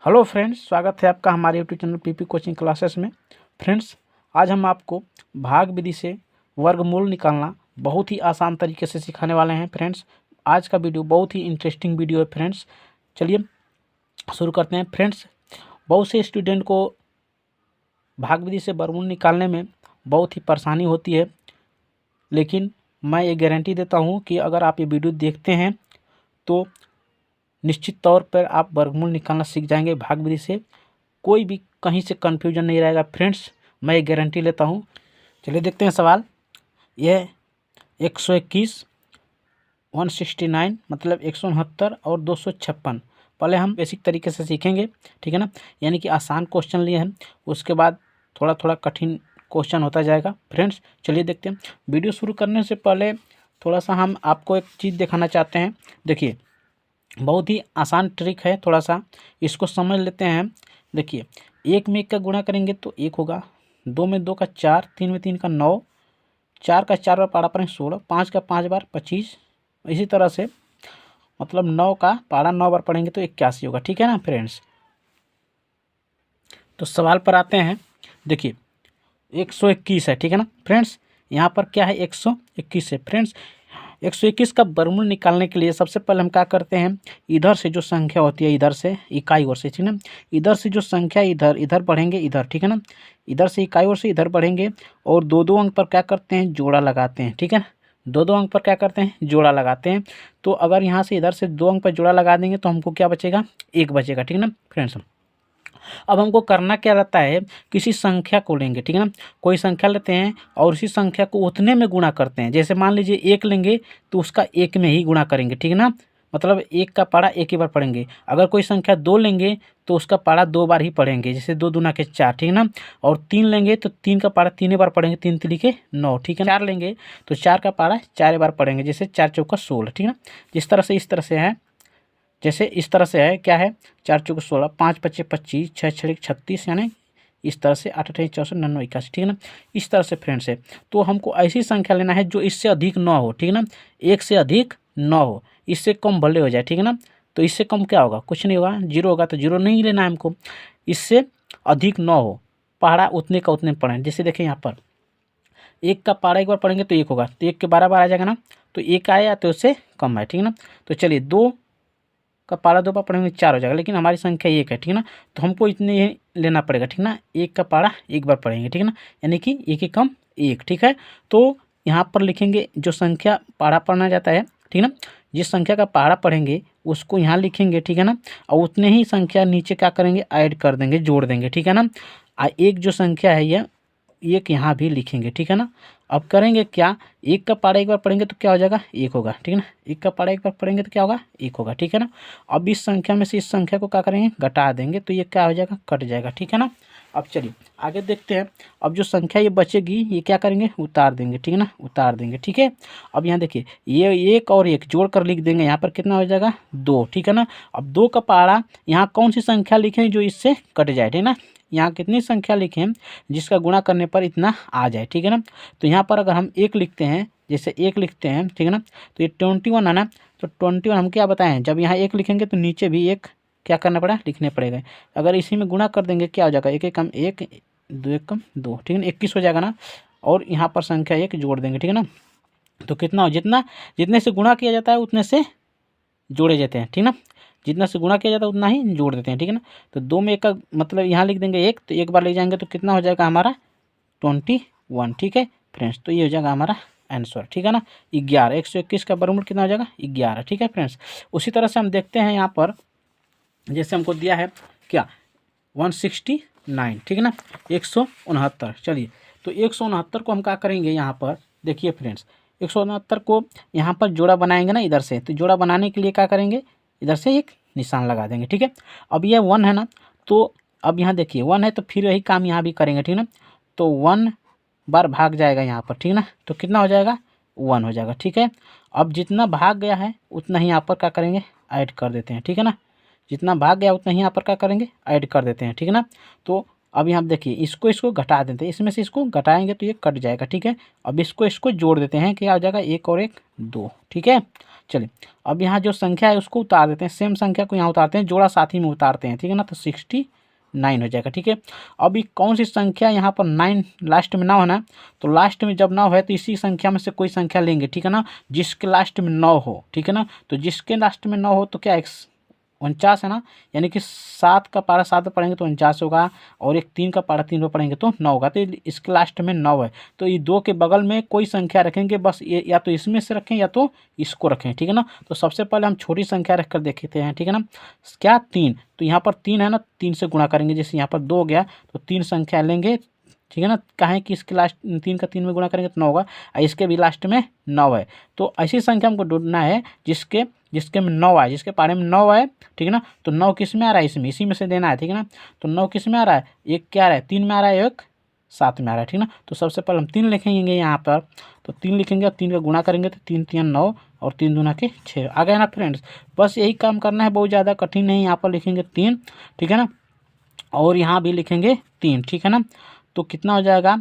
Hello friends, स्वागत है आपका हमारे YouTube channel PP coaching classes में। फ्रेंड्स, आज हम आपको भाग विधि से वर्गमूल निकालना बहुत ही आसान तरीके से सिखाने वाले हैं। फ्रेंड्स, आज का वीडियो बहुत ही इंटरेस्टिंग वीडियो है। फ्रेंड्स, चलिए शुरू करते हैं। फ्रेंड्स, बहुत से स्टूडेंट को भाग विधि से वर्गमूल निकालने में बहुत ही परेशानी होती है, लेकिन मैं ये गारंटी देता हूँ कि अगर आप ये वीडियो देखते हैं तो निश्चित तौर पर आप वर्गमूल निकालना सीख जाएंगे। भाग विधि से कोई भी कहीं से कन्फ्यूजन नहीं रहेगा। फ्रेंड्स, मैं ये गारंटी लेता हूँ। चलिए देखते हैं सवाल। यह 121, 169 मतलब 169 और 256 पहले हम बेसिक तरीके से सीखेंगे, ठीक है ना। यानी कि आसान क्वेश्चन लिए हैं, उसके बाद थोड़ा थोड़ा कठिन क्वेश्चन होता जाएगा। फ्रेंड्स, चलिए देखते हैं। वीडियो शुरू करने से पहले थोड़ा सा हम आपको एक चीज़ दिखाना चाहते हैं। देखिए, बहुत ही आसान ट्रिक है, थोड़ा सा इसको समझ लेते हैं। देखिए, 1 में 1 का गुणा करेंगे तो 1 होगा, 2 में 2 का 4, 3 में 3 का 9, 4 का 4 बार पाड़ा पड़ेंगे 16, 5 का 5 बार 25। इसी तरह से मतलब 9 का पाड़ा 9 बार पढ़ेंगे तो 81 होगा, ठीक है ना फ्रेंड्स। तो सवाल पर आते हैं। देखिए, 121 है, ठीक है ना फ्रेंड्स। यहाँ पर क्या है, 121 है। फ्रेंड्स, 121 का वर्गमूल निकालने के लिए सबसे पहले हम क्या करते हैं, इधर से जो संख्या होती है, इधर से इकाई ओर से, ठीक है ना, इधर से जो संख्या इधर इधर बढ़ेंगे इधर, ठीक है ना, इधर से इकाई ओर से इधर बढ़ेंगे और दो दो अंक पर क्या करते हैं, जोड़ा लगाते हैं, ठीक है ना। दो दो अंक पर क्या करते हैं, जोड़ा लगाते हैं। तो अगर यहाँ से इधर से 2 अंक पर जोड़ा लगा देंगे तो हमको क्या बचेगा, 1 बचेगा, ठीक है ना फ्रेंड्स। अब हमको करना क्या रहता है, किसी संख्या को लेंगे, ठीक है ना, कोई संख्या लेते हैं और उसी संख्या को उतने में गुणा करते हैं। जैसे मान लीजिए 1 लेंगे तो उसका 1 में ही गुणा करेंगे, ठीक है ना, मतलब 1 का पारा 1 ही बार पढ़ेंगे। अगर कोई संख्या 2 लेंगे तो उसका पारा 2 बार ही पढ़ेंगे, जैसे 2 दूना के 4, ठीक है ना। और 3 लेंगे तो 3 का पारा 3 बार पढ़ेंगे, 3 3 के 9, ठीक है। 4 लेंगे तो 4 का पारा 4 बार पढ़ेंगे, जैसे 4 चौका 16, ठीक है ना। जिस तरह से इस तरह से है, जैसे इस तरह से है, क्या है, 4 चौके 16, 5 पच्चे 25, 6 छड़े 36, यानी इस तरह से 8 8 64 99 81, ठीक है ना। इस तरह से फ्रेंड्स है। तो हमको ऐसी संख्या लेना है जो इससे अधिक न हो, ठीक है ना, 1 से अधिक न हो, इससे कम भले हो जाए, ठीक है ना। तो इससे कम क्या होगा, कुछ नहीं होगा, 0 होगा तो 0 नहीं लेना है हमको। इससे अधिक न हो, पहाड़ा उतने का उतने पढ़ें। जैसे देखें यहाँ पर 1 का पारा 1 बार पढ़ेंगे तो 1 होगा, तो 1 के 12 बार आ जाएगा ना, तो 1 आया तो उससे कम है, ठीक है ना। तो चलिए 2 का पारा 2 बार पढ़ेंगे 4 हो जाएगा, लेकिन हमारी संख्या 1 है, ठीक है ना। तो हमको इतने ही लेना पड़ेगा, ठीक ना। 1 का पारा 1 बार पढ़ेंगे, ठीक है ना, यानी कि 1 एक कम 1, ठीक है। तो यहाँ पर लिखेंगे जो संख्या पारा पढ़ना जाता है, ठीक है ना, जिस संख्या का पारा पढ़ेंगे उसको यहाँ लिखेंगे, ठीक है ना। और उतने ही संख्या नीचे क्या करेंगे, ऐड कर देंगे, जोड़ देंगे, ठीक है ना। एक जो संख्या है यह एक यहाँ भी लिखेंगे, ठीक है ना। अब करेंगे क्या, 1 का पारा 1 बार पढ़ेंगे तो क्या हो जाएगा, 1 होगा, ठीक है ना। 1 का पारा 1 बार पढ़ेंगे तो क्या होगा, 1 होगा, ठीक है ना। अब इस संख्या में से इस संख्या को क्या करेंगे, घटा देंगे, तो ये क्या हो जाएगा, कट जाएगा, ठीक है ना। अब चलिए आगे देखते हैं। अब जो संख्या ये बचेगी ये क्या करेंगे, उतार देंगे, ठीक है ना, उतार देंगे, ठीक है। अब यहाँ देखिए, ये 1 और 1 जोड़ कर लिख देंगे, यहाँ पर कितना हो जाएगा, 2, ठीक है ना। अब 2 का पारा यहाँ कौन सी संख्या लिखें जो इससे कट जाए, ठीक है ना। यहाँ कितनी संख्या लिखें जिसका गुणा करने पर इतना आ जाए, ठीक है ना। तो यहाँ पर अगर हम 1 लिखते हैं, जैसे 1 लिखते हैं, ठीक है ना, तो ये 21 है ना। तो 21 हम क्या बताएं, जब यहाँ 1 लिखेंगे तो नीचे भी 1 क्या करना पड़ा, लिखने पड़ेगा। अगर इसी में गुणा कर देंगे क्या हो जाएगा, 1 एक कम 1, 2 एक कम 2, ठीक है ना, 21 हो जाएगा ना। और यहाँ पर संख्या 1 जोड़ देंगे, ठीक है ना। तो कितना हो, जितना जितने से गुणा किया जाता है उतने से जोड़े जाते हैं, ठीक ना। जितना से गुणा किया जाता है उतना ही जोड़ देते हैं, ठीक है ना। तो 2 में 1 का मतलब यहाँ लिख देंगे 1, तो 1 बार ले जाएंगे तो कितना हो जाएगा हमारा 21, ठीक है फ्रेंड्स। तो ये हो जाएगा हमारा आंसर, ठीक है ना, 11। 121 का वर्गमूल कितना हो जाएगा, 11, ठीक है फ्रेंड्स। उसी तरह से हम देखते हैं यहाँ पर, जैसे हमको दिया है क्या, 169, ठीक है ना, 169। चलिए, तो 169 को हम क्या करेंगे, यहाँ पर देखिए फ्रेंड्स, 169 को यहाँ पर जोड़ा बनाएंगे ना इधर से, तो जोड़ा बनाने के लिए क्या करेंगे, इधर से एक निशान लगा देंगे, ठीक है। अब ये 1 है ना, तो अब यहाँ देखिए 1 है तो फिर यही काम यहाँ भी करेंगे, ठीक है ना। तो 1 बार भाग जाएगा यहाँ पर, ठीक है ना, तो कितना हो जाएगा, 1 हो जाएगा, ठीक है। अब जितना भाग गया है उतना ही यहाँ पर क्या करेंगे, ऐड कर देते हैं, ठीक है ना। जितना भाग गया उतना ही यहाँ पर क्या करेंगे, ऐड कर देते हैं, ठीक है ना। तो अब यहाँ देखिए, इसको घटा देते हैं, इसमें से इसको घटाएंगे तो ये कट जाएगा, ठीक है। अब इसको जोड़ देते हैं, क्या हो जाएगा, 1 और 1 2, ठीक है। चलिए अब यहाँ जो संख्या है उसको उतार देते हैं, सेम संख्या को यहाँ उतारते हैं, जोड़ा साथ ही में उतारते हैं, ठीक है ना। तो 69 हो जाएगा, ठीक है। अभी कौन सी संख्या यहाँ पर 9 लास्ट में 9 है ना, तो लास्ट में जब 9 है तो इसी संख्या में से कोई संख्या लेंगे, ठीक है ना, जिसके लास्ट में 9 हो, ठीक है ना। तो जिसके लास्ट में 9 हो तो क्या 49 है ना, यानी कि 7 का पारा 7 पे पढ़ेंगे तो 49 होगा, और एक 3 का पारा 3 पे पढ़ेंगे तो 9 होगा। तो इसके लास्ट में 9 है, तो ये 2 के बगल में कोई संख्या रखेंगे, बस ये या तो इसमें से रखें या तो इसको रखें, ठीक है ना। तो सबसे पहले हम छोटी संख्या रख कर देखते हैं, ठीक है ना। क्या 3, तो यहाँ पर 3 है ना, 3 से गुणा करेंगे, जैसे यहाँ पर 2 हो गया तो 3 संख्या लेंगे, ठीक है ना। कहें कि इसके लास्ट 3 का 3 में गुणा करेंगे तो 9 होगा, और इसके भी लास्ट में 9 है। तो ऐसी संख्या हमको ढूंढना है जिसके में 9 आए, जिसके पारे में 9 आए, ठीक है ना। तो 9 किस में आ रहा है, इसमें, इसी में से देना है, ठीक है ना। तो 9 किस में आ रहा है, एक क्या आ रहा है, 3 में आ रहा है, एक 7 में आ रहा है, ठीक है ना। तो सबसे पहले हम 3 लिखेंगे यहाँ पर, तो 3 लिखेंगे और 3 का गुणा करेंगे तो 3 3 9 और 3 दूना के 6 आ गए ना फ्रेंड्स। बस यही काम करना है, बहुत ज़्यादा कठिन नहीं। यहाँ पर लिखेंगे 3, ठीक है ना, और यहाँ भी लिखेंगे 3, ठीक है ना। तो कितना हो जाएगा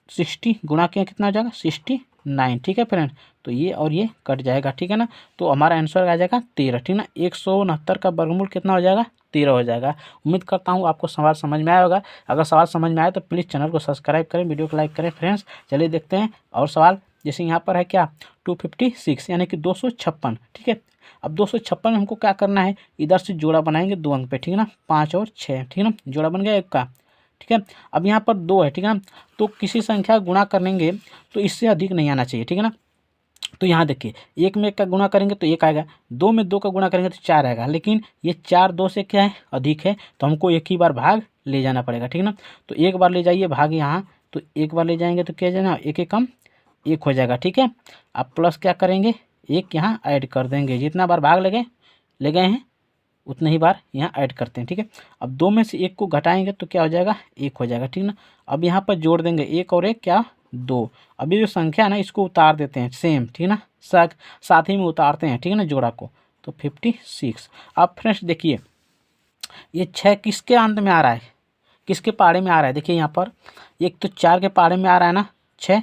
60 गुणा के कितना हो जाएगा 69, ठीक है फ्रेंड। तो ये और ये कट जाएगा, ठीक है ना। तो हमारा आंसर आ जाएगा 13, ठीक ना। 169 का वर्गमूल कितना हो जाएगा 13 हो जाएगा। उम्मीद करता हूँ आपको सवाल समझ में आया होगा। अगर सवाल समझ में आए तो प्लीज़ चैनल को सब्सक्राइब करें, वीडियो को लाइक करें फ्रेंड्स। चलिए देखते हैं और सवाल। जैसे यहाँ पर है क्या 256 यानी कि 256, ठीक है। अब 256 में हमको क्या करना है, इधर से जोड़ा बनाएंगे 2 अंक पे, ठीक है ना, 5 और 6, ठीक है ना, जोड़ा बन गया 1 का, ठीक है। अब यहाँ पर 2 है, ठीक है ना, तो किसी संख्या गुणा करेंगे तो इससे अधिक नहीं आना चाहिए, ठीक है ना। तो यहाँ देखिए 1 में 1 का गुणा करेंगे तो 1 आएगा, 2 में 2 का गुणा करेंगे तो 4 आएगा, लेकिन ये 4 2 से क्या है अधिक है, तो हमको एक ही बार भाग ले जाना पड़ेगा, ठीक है ना। तो एक बार ले जाइए भाग यहाँ, तो एक बार ले जाएंगे तो क्या जाना 1 1 कम 1 हो जाएगा, ठीक है। अब प्लस क्या करेंगे 1 यहाँ ऐड कर देंगे, जितना बार भाग ले गए हैं उतने ही बार यहाँ ऐड करते हैं, ठीक है। अब 2 में से 1 को घटाएंगे तो क्या हो जाएगा 1 हो जाएगा, ठीक ना। अब यहाँ पर जोड़ देंगे 1 और 1 क्या 2। अब ये जो संख्या है ना इसको उतार देते हैं सेम, ठीक है ना, साथ ही में उतारते हैं, ठीक है ना, जोड़ा को। तो 56। अब फ्रेंड्स देखिए ये 6 किसके अंत में आ रहा है, किसके पारे में आ रहा है, देखिए यहाँ पर एक तो 4 के पारे में आ रहा है ना, 6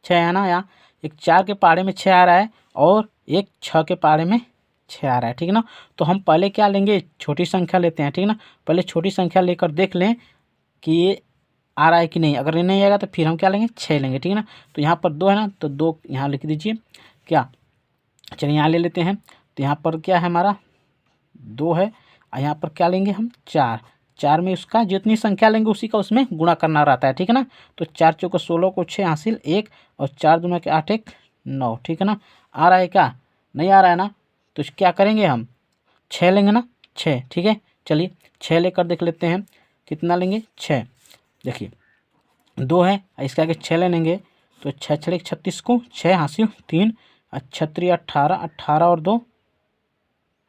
है ना, यहाँ एक 4 के पारे में 6 आ रहा है और एक 6 के पारे में 6 आ रहा है, ठीक है ना। तो हम पहले क्या लेंगे, छोटी संख्या लेते हैं, ठीक है ना। पहले छोटी संख्या लेकर देख लें कि ये आ रहा है कि नहीं, अगर ये नहीं आएगा तो फिर हम क्या लेंगे 6 लेंगे, ठीक है ना। तो यहाँ पर 2 है ना, तो 2 यहाँ लिख दीजिए क्या, चलिए यहाँ ले लेते हैं। तो यहाँ पर क्या है हमारा 2 है, और यहाँ पर क्या लेंगे हम 4 में उसका जितनी संख्या लेंगे उसी का उसमें गुणा करना रहता है, ठीक है ना। तो 4 चौके 16 को 6 हासिल 1 और 4 दूना के 8 1 9, ठीक है ना। आ रहा है क्या, नहीं आ रहा है ना, तो क्या करेंगे हम 6 लेंगे ना, 6, ठीक है। चलिए 6 लेकर देख लेते हैं कितना लेंगे 6, देखिए 2 है इसके आगे 6 ले लेंगे तो 6 6 36 को 6 हासिल 3 और 6 18 18 और 2,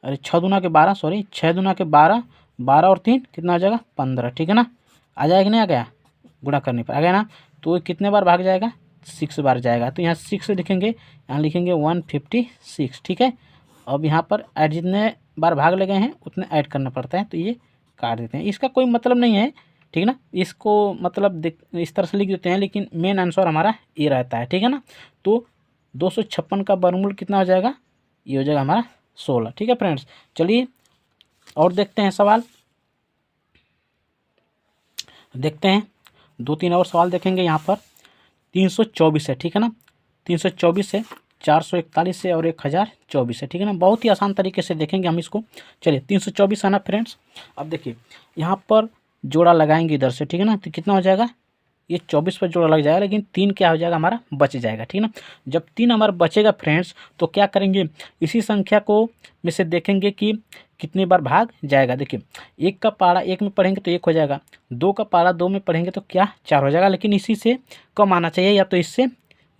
अरे 6 दूना के 12, सॉरी 6 दूना के 12 12 और 3 कितना आ जाएगा 15, ठीक है ना। आ जाएगा कि नहीं आ गया, गुणा करने पर आ गया ना। तो कितने बार भाग जाएगा 6 बार जाएगा, तो यहाँ 6 लिखेंगे, यहाँ लिखेंगे 156, ठीक है। अब यहाँ पर ऐड जितने बार भाग लगे हैं उतने ऐड करना पड़ता है, तो ये काट देते हैं, इसका कोई मतलब नहीं है, ठीक है ना। इसको मतलब इस तरह से लिख देते हैं, लेकिन मेन आंसर हमारा ये रहता है, ठीक है ना। तो 256 का वर्गमूल कितना हो जाएगा, ये हो जाएगा हमारा 16, ठीक है फ्रेंड्स। चलिए और देखते हैं सवाल, देखते हैं 2-3 और सवाल देखेंगे। यहाँ पर 324 है, ठीक है ना, 324 है, 441 है और 1024 है, ठीक है ना। बहुत ही आसान तरीके से देखेंगे हम इसको। चलिए 324 है ना फ्रेंड्स। अब देखिए यहाँ पर जोड़ा लगाएंगे इधर से, ठीक है ना, तो कितना हो जाएगा, ये 24 पर जोड़ा लग जाएगा, लेकिन 3 क्या हो जाएगा हमारा बच जाएगा, ठीक है ना। जब 3 हमारा बचेगा फ्रेंड्स तो क्या करेंगे, इसी संख्या को में से देखेंगे कि कितनी बार भाग जाएगा। देखिए 1 का पारा 1 में पढ़ेंगे तो 1 हो जाएगा, 2 का पारा 2 में पढ़ेंगे तो क्या 4 हो जाएगा, लेकिन इसी से कम आना चाहिए या तो इससे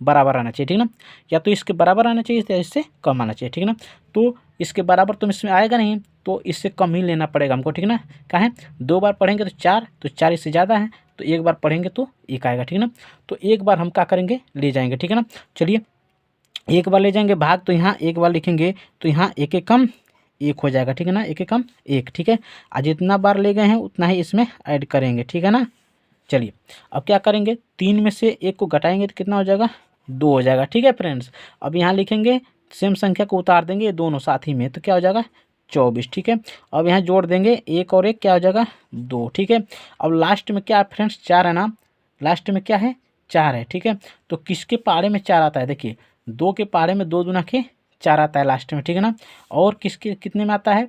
बराबर आना चाहिए, ठीक है ना, या तो इसके बराबर आना चाहिए या इससे कम आना चाहिए, ठीक है ना। तो इसके बराबर तो इसमें आएगा नहीं, तो इससे कम ही लेना पड़ेगा हमको, ठीक है ना। कहाँ है 2 बार पढ़ेंगे तो 4, तो 4 इससे ज़्यादा है, तो 1 बार पढ़ेंगे तो 1 आएगा, ठीक है ना। तो 1 बार हम क्या करेंगे ले जाएंगे, ठीक है ना। चलिए 1 बार ले जाएंगे भाग, तो यहाँ 1 बार लिखेंगे तो यहाँ 1 1 कम 1 हो जाएगा, ठीक है ना, 1 1 कम 1, ठीक है। आज जितना बार ले गए हैं उतना ही इसमें ऐड करेंगे, ठीक है ना। चलिए अब क्या करेंगे 3 में से 1 को घटाएंगे तो कितना हो जाएगा 2 हो जाएगा, ठीक है फ्रेंड्स। अब यहाँ लिखेंगे सेम संख्या को उतार देंगे ये दोनों साथ ही में, तो क्या हो जाएगा 24, ठीक है। अब यहाँ जोड़ देंगे एक और एक, क्या हो जाएगा 2, ठीक है। अब लास्ट में क्या है फ्रेंड्स 4 है ना, लास्ट में क्या है 4 है, ठीक है। तो किसके पहाड़े में 4 आता है, देखिए 2 के पहाड़े में 2 दूना के 4 आता है लास्ट में, ठीक है ना। और किसके कितने में आता है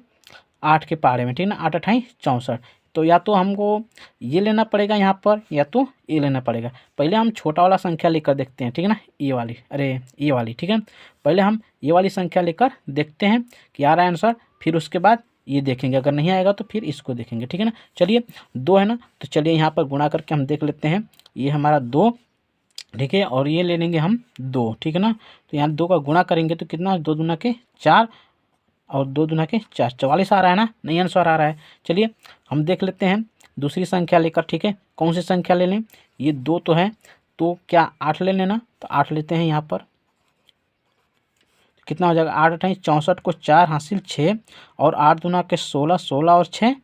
8 के पहाड़े में, ठीक है ना, 8 अठाई 64। तो या तो हमको ये लेना पड़ेगा यहाँ पर, या तो ये लेना पड़ेगा। पहले हम छोटा वाला संख्या लेकर देखते हैं, ठीक है ना, ये वाली, अरे ये वाली, ठीक है। पहले हम ये वाली संख्या लेकर देखते हैं कि आ रहा है आंसर, फिर उसके बाद ये देखेंगे, अगर नहीं आएगा तो फिर इसको देखेंगे, ठीक है ना। चलिए 2 है ना, तो चलिए यहाँ पर गुणा करके हम देख लेते हैं। ये हमारा 2, ठीक है, और ये ले लेंगे हम 2, ठीक है ना। तो यहाँ 2 का गुणा करेंगे तो कितना, 2 दूना के 4 और 2 दूना के 4, 44 आ रहा है ना, नहीं आंसर आ रहा है। चलिए हम देख लेते हैं दूसरी संख्या लेकर, ठीक है। कौन सी संख्या ले लें, ये 2 तो है, तो क्या 8 ले लेना, तो 8 लेते हैं यहाँ पर। कितना हो जाएगा 8 अठाई 64 को 4 हासिल 6 और 8 दूना के 16, 16 और 6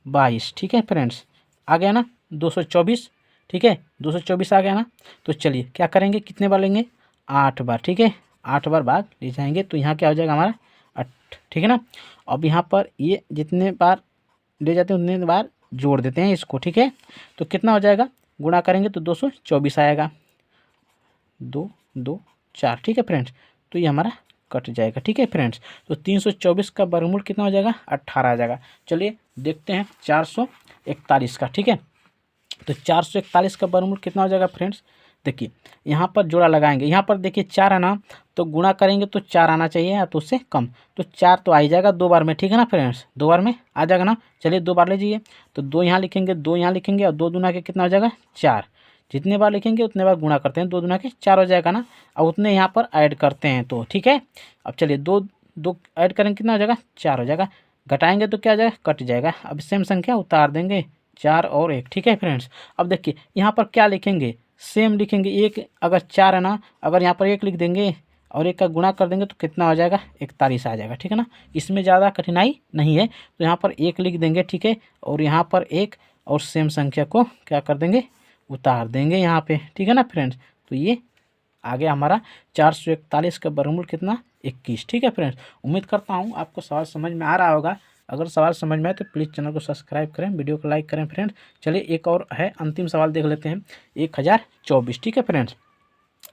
22, ठीक है फ्रेंड्स। आ गया ना 224, ठीक है 224 आ गया ना। तो चलिए क्या करेंगे, कितने बार लेंगे 8 बार, ठीक है 8 बार भाग ले जाएंगे, तो यहाँ क्या हो जाएगा हमारा 8, ठीक है ना। अब यहाँ पर ये जितने बार ले जाते हैं उतने बार जोड़ देते हैं इसको, ठीक है। तो कितना हो जाएगा, गुणा करेंगे तो 224 आएगा, 2 2 4, ठीक है फ्रेंड्स। तो ये हमारा कट जाएगा, ठीक है फ्रेंड्स। तो 324 का वर्गमूल कितना हो जाएगा 18 आ जाएगा। चलिए देखते हैं 441 का, ठीक है। तो 441 का वर्गमूल कितना हो जाएगा फ्रेंड्स, देखिए यहाँ पर जोड़ा लगाएंगे, यहाँ पर देखिए 4 है ना, तो गुणा करेंगे तो 4 आना चाहिए या तो उससे कम, तो 4 तो आ ही जाएगा 2 बार में, ठीक है ना फ्रेंड्स, 2 बार में आ जाएगा ना। चलिए 2 बार ले जाइए, तो 2 यहाँ लिखेंगे, 2 यहाँ लिखेंगे और 2 दूना के कितना हो जाएगा 4, जितने बार लिखेंगे उतने बार गुणा करते हैं, 2 दूना के 4 हो जाएगा ना। और उतने यहाँ पर ऐड करते हैं, तो ठीक है। अब चलिए 2 2 ऐड करेंगे कितना हो जाएगा 4 हो जाएगा, घटाएंगे तो क्या हो जाएगा कट जाएगा। अब सेम संख्या उतार देंगे 4 और 1, ठीक है फ्रेंड्स। अब देखिए यहाँ पर क्या लिखेंगे, सेम लिखेंगे, एक अगर 4 है ना, अगर यहाँ पर 1 लिख देंगे और 1 का गुणा कर देंगे तो कितना हो जाएगा 41 आ जाएगा, ठीक है ना। इसमें ज़्यादा कठिनाई नहीं है, तो यहाँ पर 1 लिख देंगे, ठीक है, और यहाँ पर 1 और सेम संख्या को क्या कर देंगे उतार देंगे यहाँ पे, ठीक है ना फ्रेंड्स। तो ये आ गया हमारा 441 का वर्गमूल कितना 21, ठीक है फ्रेंड्स। उम्मीद करता हूँ आपको सवाल समझ में आ रहा होगा। अगर सवाल समझ में आए तो प्लीज़ चैनल को सब्सक्राइब करें, वीडियो को लाइक करें फ्रेंड्स। चलिए एक और है, अंतिम सवाल देख लेते हैं, 1024, ठीक है फ्रेंड्स।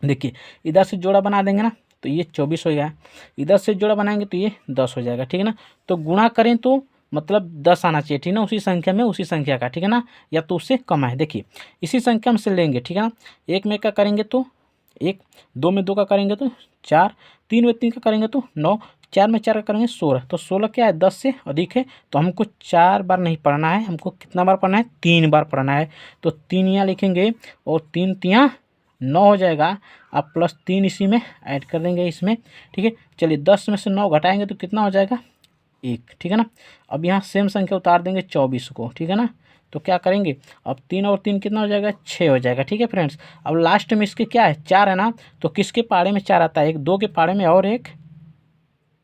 देखिए इधर से जोड़ा बना देंगे ना, तो ये 24 हो गया, इधर से जोड़ा बनाएंगे तो ये 10 हो जाएगा, ठीक है ना। तो गुणा करें तो मतलब 10 आना चाहिए, ठीक है ना, उसी संख्या में उसी संख्या का, ठीक है ना, या तो उससे कम है। देखिए इसी संख्या में से लेंगे, ठीक है ना, 1 में का करेंगे तो 1, 2 में 2 का करेंगे तो 4, 3 में 3 का करेंगे तो 9, 4 में 4 का करेंगे 16। तो 16 क्या है 10 से अधिक है, तो हमको 4 बार नहीं पढ़ना है, हमको कितना बार पढ़ना है 3 बार पढ़ना है। तो 3 यहाँ लिखेंगे और 3 तियाँ 9 हो जाएगा, आप प्लस 3 इसी में ऐड कर देंगे इसमें, ठीक है। चलिए 10 में से 9 घटाएंगे तो कितना हो जाएगा 1, ठीक है ना। अब यहाँ सेम संख्या उतार देंगे 24 को, ठीक है ना। तो क्या करेंगे, अब 3 और 3 कितना हो जाएगा 6 हो जाएगा, ठीक है फ्रेंड्स। अब लास्ट में इसके क्या है 4 है ना, तो किसके पहाड़े में 4 आता है, एक 2 के पहाड़े में और एक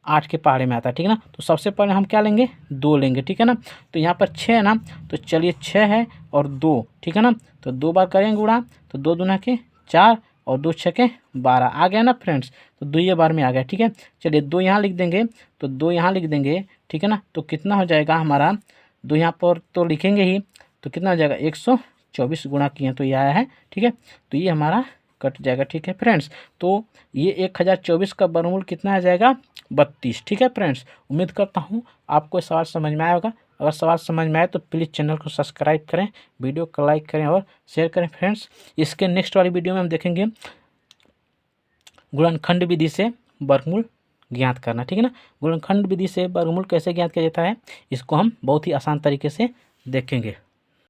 8 के पहाड़े में आता है, ठीक है ना। तो सबसे पहले हम क्या लेंगे 2 लेंगे, ठीक है ना। तो यहाँ पर 6 है ना, तो चलिए 6 है और 2, ठीक है ना। तो 2 बार करेंगे गुणा, तो 2 दूना के 4 और 2 छके 12 आ गया ना फ्रेंड्स। तो 2 ये बार में आ गया, ठीक है। चलिए 2 यहाँ लिख देंगे, तो 2 यहाँ लिख देंगे, ठीक है ना। तो कितना हो जाएगा हमारा 2 यहाँ पर तो लिखेंगे ही, तो कितना हो जाएगा 124 गुणा किए तो ये आया है, ठीक है। तो ये हमारा कट जाएगा, ठीक है फ्रेंड्स। तो ये 1024 का वर्गमूल कितना आ जाएगा 32, ठीक है फ्रेंड्स। उम्मीद करता हूँ आपको सवाल समझ में आया होगा। अगर सवाल समझ में आए तो प्लीज़ चैनल को सब्सक्राइब करें, वीडियो को लाइक करें और शेयर करें फ्रेंड्स। इसके नेक्स्ट वाली वीडियो में हम देखेंगे गुणनखंड विधि से वर्गमूल ज्ञात करना, ठीक है ना। गुणनखंड विधि से वर्गमूल कैसे ज्ञात किया जाता है, इसको हम बहुत ही आसान तरीके से देखेंगे।